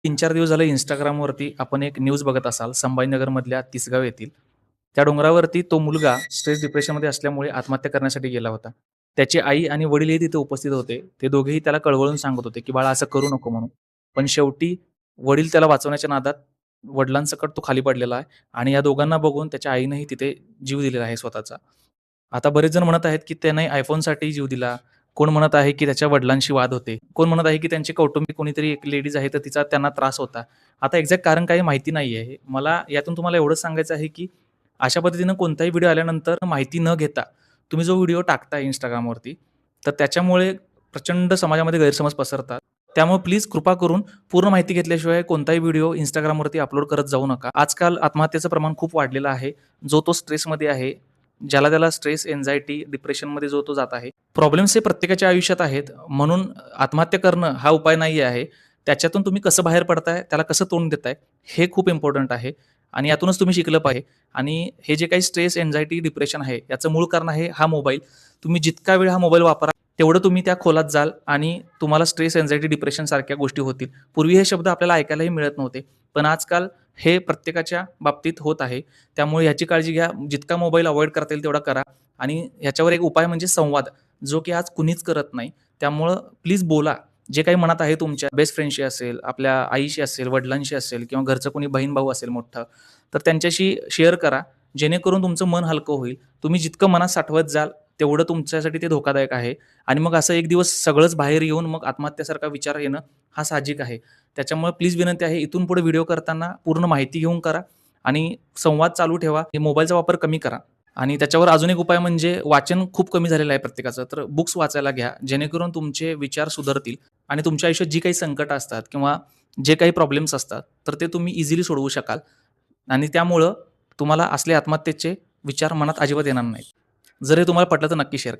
3-4 दिवस झाले Instagramवरती आपण एक न्यूज बघत असाल, संभाजीनगरमधल्या तिसगाव येथील. त्या डोंगरावरती तो मुलगा स्ट्रेस डिप्रेशनमध्ये असल्यामुळे आत्महत्या करण्यासाठी गेला होता. त्याची आई आणि वडीलही तिथे उपस्थित होते. ते दोघेही त्याला कळवळून सांगत होते, की "बाळा असं करू नको" म्हणून. पण शेवटी वडील त्याला वाचवण्याच्या नादात वडिलांसकट तो खाली पडलेला आहे आणि या दोघांना बघून त्याच्या आईनेही तिथे जीव दिलेला आहे स्वतःचा. आता बरेच जण म्हणत आहेत, की त्याने iPhoneसाठी जीव दिला. कोण म्हणत आहे, की त्याच्या वडिलांशी वाद होते. कोण म्हणत आहे, की त्यांचे कौटुंबिक कोणीतरी एक लेडीज आहे, तर तिचा त्यांना त्रास होता. आता एक्झॅक्ट कारण काही माहिती नाही आहे. मला यातून तुम्हाला एवढंच सांगायचं आहे, की अशा पद्धतीनं कोणताही व्हिडिओ आल्यानंतर माहिती न घेता तुम्ही जो व्हिडिओ टाकताय Instagramवरती, तर त्याच्यामुळे प्रचंड समाजामध्ये गैरसमज पसरतात. त्यामुळे प्लीज कृपा करून पूर्ण माहिती घेतल्याशिवाय कोणताही व्हिडिओ Instagramवरती अपलोड करत जाऊ नका. आजकाल आत्महत्येचं प्रमाण खूप वाढलेलं आहे. जो तो स्ट्रेसमध्ये आहे, ज्याला त्याला स्ट्रेस, एन्झायटी, डिप्रेशनमध्ये जो तो जात आहे. प्रॉब्लेम्स हे प्रत्येकाच्या आयुष्यात आहेत. म्हणून आत्महत्या करणं हा उपाय नाही आहे. त्याच्यातून तुम्ही कसं बाहेर पडताय, त्याला कसं तोंड देताय, हे खूप इम्पोर्टंट आहे आणि यातूनच तुम्ही शिकलं पाहिजे. आणि हे जे काही स्ट्रेस, एन्झायटी, डिप्रेशन आहे, याचं मूळ कारण आहे हा मोबाईल. तुम्ही जितका वेळ हा मोबाईल वापरा, तेवढं तुम्ही त्या खोलात जाल आणि तुम्हाला स्ट्रेस, एन्झायटी, डिप्रेशन सारख्या गोष्टी होतील. पूर्वी हे शब्द आपल्याला ऐकायलाही मिळत नव्हते. पण आजकाल हे प्रत्येकाच्या बाबतीत होत आहे. त्यामुळे ह्याची काळजी घ्या. जितका मोबाईल अव्हॉइड करता येईल तेवढा करा आणि ह्याच्यावर एक उपाय म्हणजे संवाद, जो की आज कुणीच करत नाही. त्यामुळं प्लीज बोला. जे काही मनात आहे तुमच्या बेस्ट फ्रेंडशी असेल, आपल्या आईशी असेल, वडिलांशी असेल किंवा घरचं कोणी बहीण-भाऊ असेल मोठं, तर त्यांच्याशी शेअर करा. जेणेकरून तुमचं मन हलकं होईल. तुम्ही जितकं मनात साठवत जाल, तेवढं तुमच्यासाठी ते धोकादायक आहे आणि मग असं एक दिवस सगळंच बाहेर येऊन मग आत्महत्यासारखा विचार येणं हा साहजिक आहे. त्याच्यामुळे प्लीज विनंती आहे, इथून पुढे व्हिडिओ करताना पूर्ण माहिती घेऊन करा आणि संवाद चालू ठेवा. हे मोबाईलचा वापर कमी करा आणि त्याच्यावर अजून एक उपाय म्हणजे वाचन खूप कमी झालेलं आहे प्रत्येकाचं. तर बुक्स वाचायला घ्या, जेणेकरून तुमचे विचार सुधारतील आणि तुमच्या आयुष्यात जी काही संकटं असतात किंवा जे काही प्रॉब्लेम्स असतात, तर ते तुम्ही इझिली सोडवू शकाल आणि त्यामुळं तुम्हाला असले आत्महत्येचे विचार मनात अजिबात येणार नाहीत. जर हे तुम्हाला पटलं तर नक्की शेअर करा.